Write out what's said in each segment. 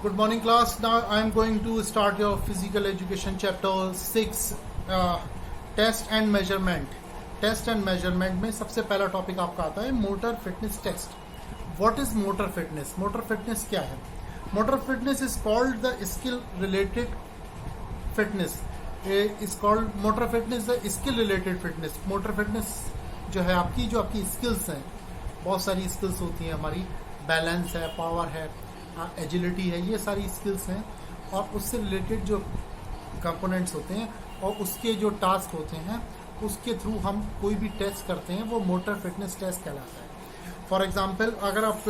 Good morning, class. Now I am going to start your physical education chapter 6, test and measurement. Test and measurement में सबसे पहला topic आपका आता है motor fitness test. What is motor fitness? Motor fitness क्या है? Motor fitness is called the skill related fitness. Is called motor fitness the skill related fitness. Motor fitness जो है आपकी स्किल्स हैं. बहुत सारी स्किल्स होती हैं हमारी. बैलेंस है, पावर है, एजिलिटी है, ये सारी स्किल्स हैं. और उससे रिलेटेड जो कंपोनेंट्स होते हैं और उसके जो टास्क होते हैं उसके थ्रू हम कोई भी टेस्ट करते हैं वो मोटर फिटनेस टेस्ट कहलाता है. फॉर एग्जांपल अगर आप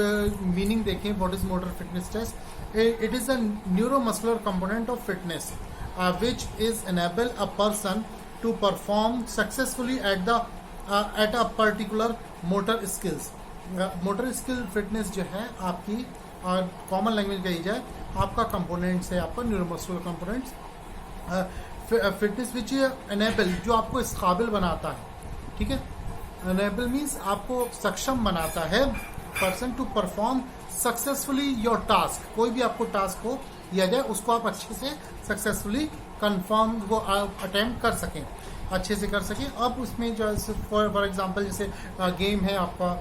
मीनिंग देखें what is motor fitness test, it is a neuromuscular component of fitness which is enable a person to perform successfully at a particular motor skills. Motor skill fitness जो है आपकी common language कही जाए आपका components है, आपका neuromuscular components. Fitness which enable जो आपको इस काबिल बनाता है. ठीक है, एनेबल मीन्स आपको सक्षम बनाता है person to perform successfully your task. कोई भी आपको टास्क हो दिया जाए उसको आप अच्छे से सक्सेसफुली कंफर्म वो अटेम्प्ट कर सकें, अच्छे से कर सकें. अब उसमें जो फॉर एग्जांपल जैसे गेम है, आपका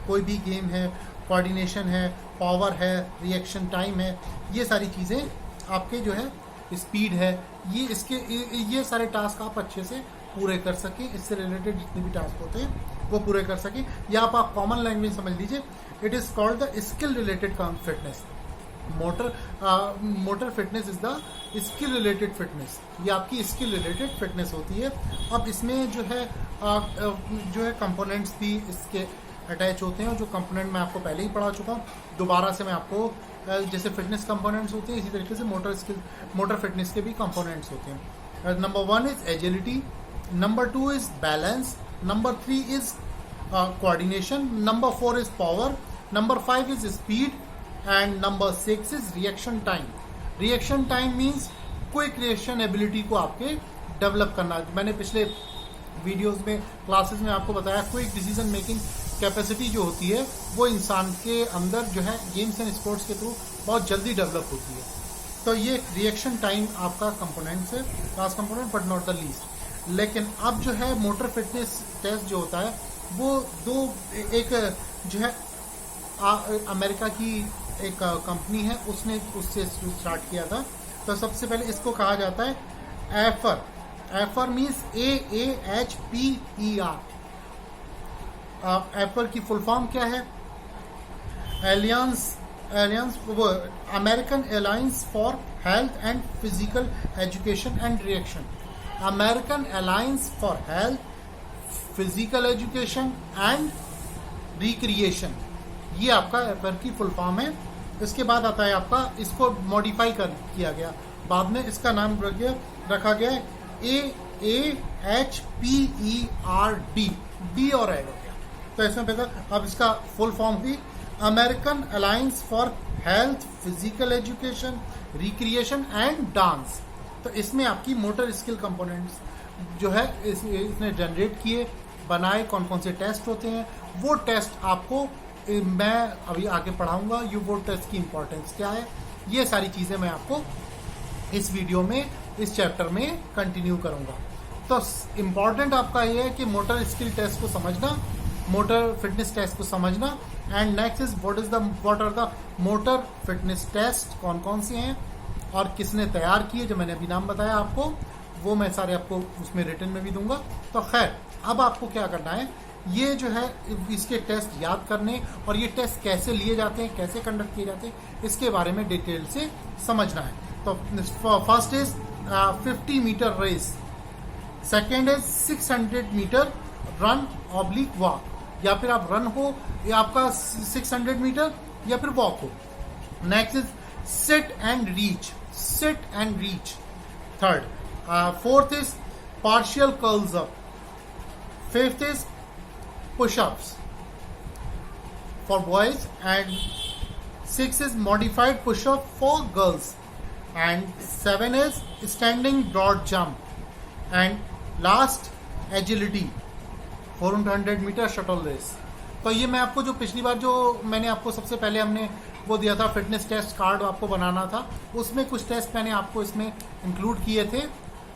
कोई भी गेम है, कोऑर्डिनेशन है, पावर है, रिएक्शन टाइम है, ये सारी चीज़ें आपके जो है स्पीड है, ये सारे टास्क आप अच्छे से पूरे कर सकें. इससे रिलेटेड जितने भी टास्क होते हैं वो पूरे कर सकें. या आप कॉमन लैंग्वेज समझ लीजिए, it is called the skill related fitness. Motor fitness is the skill related fitness. ये आपकी स्किल रिलेटेड फिटनेस होती है. अब इसमें जो है कंपोनेंट्स भी इसके अटैच होते हैं. जो कंपोनेंट मैं आपको पहले ही पढ़ा चुका हूँ, दोबारा से मैं आपको जैसे फिटनेस कंपोनेंट्स होते हैं इसी तरीके से मोटर फिटनेस के भी कंपोनेंट्स होते हैं. Number 1 is agility, number 2 is balance, number 3 is coordination, number 4 is power, number 5 is speed and number 6 is reaction time. Reaction time means quick reaction ability को आपके डेवलप करना. मैंने पिछले वीडियोस में क्लासेस में आपको बताया क्विक डिसीजन मेकिंग कैपेसिटी जो होती है वो इंसान के अंदर जो है गेम्स एंड स्पोर्ट्स के थ्रू बहुत जल्दी डेवलप होती है. तो ये रिएक्शन टाइम आपका कंपोनेंट्स है, last component but not the least. लेकिन अब जो है मोटर फिटनेस टेस्ट जो होता है वो एक जो है अमेरिका की एक कंपनी है उसने उससे स्टार्ट किया था. तो सबसे पहले इसको कहा जाता है एफर. एफर मीन्स AAHPER. एफर की फुल फॉर्म क्या है? American alliance for health and physical education and reaction. American alliance for health, physical education and recreation, ये आपका एफर की फुल फॉर्म है. इसके बाद आता है आपका, इसको मॉडिफाई किया गया, बाद में इसका नाम रखा गया है AAHPERD. डी और एड हो गया. तो इसमें पहले अब इसका फुल फॉर्म हुई American alliance for health, physical education, recreation and dance. तो इसमें आपकी मोटर स्किल कंपोनेंट्स जो है इसने जनरेट किए, बनाए. कौन कौन से टेस्ट होते हैं वो टेस्ट आपको मैं अभी आगे पढ़ाऊंगा. वो टेस्ट की इंपॉर्टेंस क्या है, ये सारी चीजें मैं आपको इस वीडियो में, इस चैप्टर में कंटिन्यू करूंगा. तो इम्पॉर्टेंट आपका ये है कि मोटर स्किल टेस्ट को समझना, मोटर फिटनेस टेस्ट को समझना. And next is what are the motor fitness test, कौन कौन से हैं और किसने तैयार किए, जो मैंने अभी नाम बताया आपको वो मैं सारे आपको उसमें रिटन में भी दूंगा. तो खैर अब आपको क्या करना है, ये जो है इसके टेस्ट याद करने और ये टेस्ट कैसे लिए जाते हैं, कैसे कंडक्ट किए जाते हैं, इसके बारे में डिटेल से समझना है. तो first is 50 metre race, second is 600 metre run oblique walk, या फिर आप रन हो या आपका 600 मीटर या फिर वॉक हो. Next is seat and reach. Third, fourth is partial curls up. Fifth is push-ups for boys and 6 is modified push-up for girls and 7 is standing broad jump and last agility 400 metre shuttle race. तो ये मैं आपको जो पिछली बार जो मैंने आपको सबसे पहले हमने वो दिया था फिटनेस टेस्ट कार्ड आपको बनाना था, उसमें कुछ टेस्ट मैंने आपको इसमें इंक्लूड किए थे।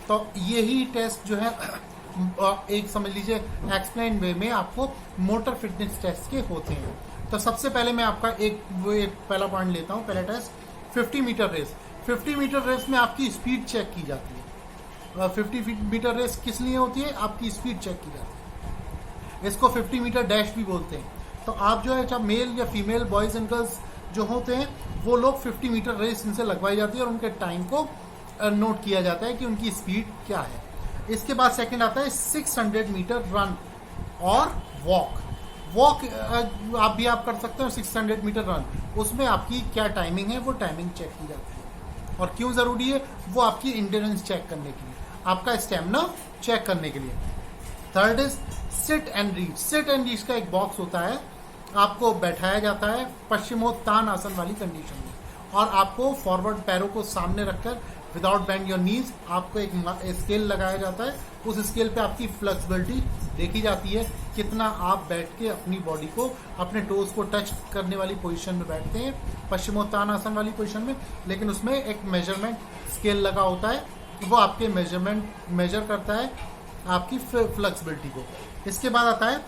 तो यही टेस्ट जो है एक समझ लीजिए एक्सप्लेन वे में आपको मोटर फिटनेस टेस्ट के होते हैं। तो सबसे पहले मैं आपका एक पहला पॉइंट लेता हूँ। पहला test 50 metre race. 50 metre race में आपकी स्पीड चेक की जाती है। 50 मीटर रेस किस लिए होती है? आपकी स्पीड चेक की जाती है। इसको 50 मीटर डैश भी बोलते हैं। तो आप जो है जब मेल या फीमेल बॉयज एंड गर्ल्स जो होते हैं वो लोग 50 मीटर रेस इनसे लगवाई जाती है और उनके टाइम को नोट किया जाता है कि उनकी स्पीड क्या है। इसके बाद सेकंड आता है 600 मीटर रन और वॉक। वॉक आप कर सकते हो 600 मीटर रन, उसमें आपकी क्या टाइमिंग है वो टाइमिंग चेक की जाती है। और क्यों जरूरी है? वो आपकी इंड्योरेंस चेक करने के लिए, आपका स्टेमिना चेक करने के लिए। Third is seat and reach. Seat and reach का एक बॉक्स होता है, आपको बैठाया जाता है पश्चिमोत्तान आसन वाली कंडीशन में, और आपको फॉरवर्ड पैरों को सामने रखकर विदाउट बेंड योर नीज आपको एक स्केल लगाया जाता है। उस स्केल पे आपकी फ्लेक्सिबिलिटी देखी जाती है, कितना आप बैठ के अपनी बॉडी को अपने टोज को टच करने वाली पोजीशन में बैठते हैं पश्चिमोत्तान आसन वाली पोजीशन में। लेकिन उसमें एक मेजरमेंट स्केल लगा होता है, वो आपके मेजर करता है आपकी फ्लेक्सिबिलिटी को। इसके बाद आता है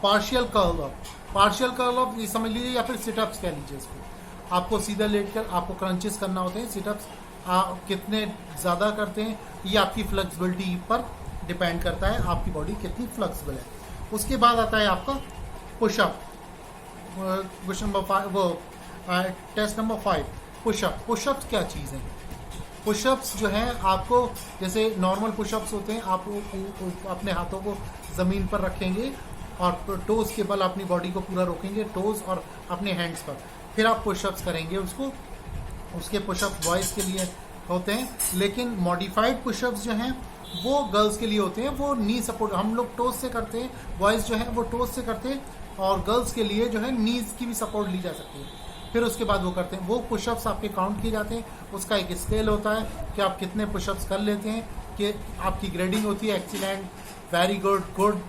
partial curl up. Partial curl up ये समझ लीजिए या फिर सिटअप्स कह लीजिए इसको। आपको सीधा लेटकर आपको क्रंचेस करना होते हैं। सिटअप्स आप कितने ज़्यादा करते हैं ये आपकी फ्लेक्सिबिलिटी पर डिपेंड करता है, आपकी बॉडी कितनी फ्लेक्सिबल है। उसके बाद आता है आपका पुशअप। क्वेश्चन नंबर 5 वो टेस्ट नंबर 5 पुशअप। पुशअप्स क्या चीज़ है? पुशअप्स जो है आपको जैसे नॉर्मल पुशअप्स होते हैं, आप अपने हाथों को ज़मीन पर रखेंगे और टोज के बल अपनी बॉडी को पूरा रोकेंगे, टोज और अपने हैंड्स पर, फिर आप पुशअप्स करेंगे उसको। उसके पुशअप बॉयज़ के लिए होते हैं, लेकिन मॉडिफाइड पुशअप्स जो हैं वो गर्ल्स के लिए होते हैं। वो नी सपोर्ट हम लोग टोज से करते हैं, बॉयज़ जो हैं वो टोज से करते हैं, और गर्ल्स के लिए जो है नीज की भी सपोर्ट ली जा सकती है। फिर उसके बाद वो करते हैं, वो पुशअप्स आपके काउंट किए जाते हैं। उसका एक स्केल होता है कि आप कितने पुशअप्स कर लेते हैं, कि आपकी ग्रेडिंग होती है excellent, very good, good,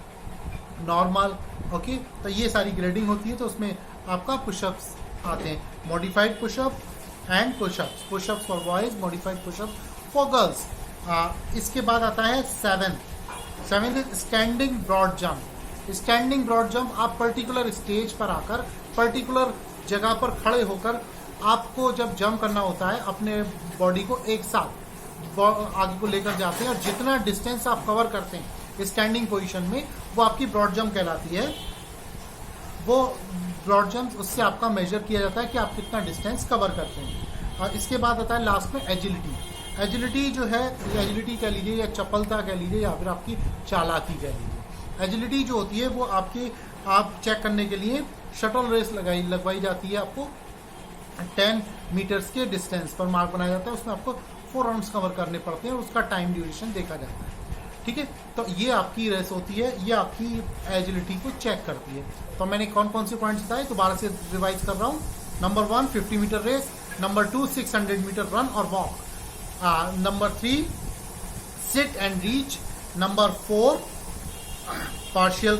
normal, okay. तो ये सारी ग्रेडिंग होती है, तो उसमें आपका पुशअप्स आते हैं। Modified pushup and pushups, pushups for boys, modified pushup for girls. इसके बाद आता है seventh is standing broad jump. Standing broad jump, आप पर्टिकुलर स्टेज पर आकर पर्टिकुलर जगह पर खड़े होकर आपको जब जंप करना होता है, अपने बॉडी को एक साथ आगे को लेकर जाते हैं, और जितना डिस्टेंस आप कवर करते हैं स्टैंडिंग पोजीशन में वो आपकी ब्रॉड जंप कहलाती है। वो ब्रॉड जंप उससे आपका मेजर किया जाता है कि आप कितना डिस्टेंस कवर करते हैं। और इसके बाद आता है लास्ट में एजिलिटी। एजिलिटी जो है, एजिलिटी कह लीजिए या चपलता कह लीजिए या फिर आपकी चालाकी कह लीजिए। एजिलिटी जो होती है वो आप चेक करने के लिए शटल रेस लगवाई जाती है। आपको 10 मीटर्स के डिस्टेंस पर मार्क बनाया जाता है, उसमें आपको 4 राउंड्स कवर करने पड़ते हैं और उसका टाइम ड्यूरेशन देखा जाता है। ठीक है, तो ये आपकी रेस होती है, ये आपकी एजिलिटी को चेक करती है। तो मैंने कौन कौन से पॉइंट्स बताए दोबारा से रिवाइज कर रहा हूँ। Number 1 50 metre race, number 2 600 metre run और walk, number 3 sit and reach, number 4 partial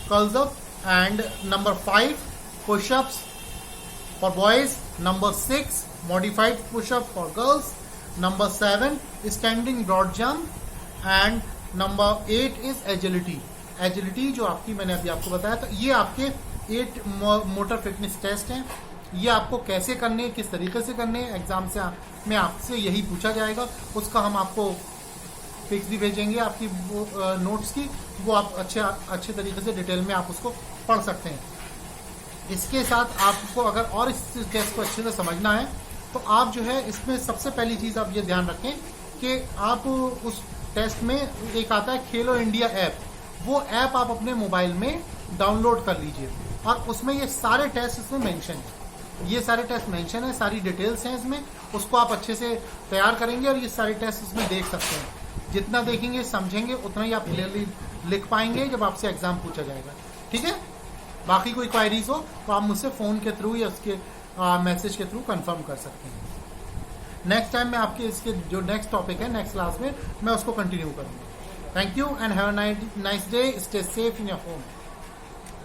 curls up, and number 5 push-ups for boys, number 6 modified push-up for girls, number 7 standing broad jump, and number 8 is agility. Agility जो आपकी मैंने अभी आपको बताया था, ये आपके 8 मोटर फिटनेस टेस्ट हैं। ये आपको कैसे करने, किस तरीके से करने, एग्जाम से में आपसे यही पूछा जाएगा। उसका हम आपको पिक्स भी भेजेंगे आपकी नोट्स की, वो आप अच्छे तरीके से डिटेल में आप उसको पढ़ सकते हैं। इसके साथ आपको अगर और इस टेस्ट को अच्छे से समझना है तो आप जो है इसमें सबसे पहली चीज़ आप ये ध्यान रखें कि आप उस टेस्ट में एक आता है खेलो इंडिया ऐप, वो ऐप आप अपने मोबाइल में डाउनलोड कर लीजिए और उसमें ये सारे टेस्ट इसमें मेंशन है। ये सारे टेस्ट मेंशन है, सारी डिटेल्स हैं इसमें, उसको आप अच्छे से तैयार करेंगे और ये सारे टेस्ट इसमें देख सकते हैं। जितना देखेंगे समझेंगे उतना ही आप क्लियरली लिख पाएंगे जब आपसे एग्जाम पूछा जाएगा। ठीक है, बाकी कोई क्वायरीज हो तो आप मुझसे फ़ोन के थ्रू या उसके मैसेज के थ्रू कंफर्म कर सकते हैं। नेक्स्ट टाइम मैं आपके इसके जो नेक्स्ट टॉपिक है नेक्स्ट क्लास में मैं उसको कंटिन्यू करूँगा। Thank you and have a nice day. Stay safe in your home.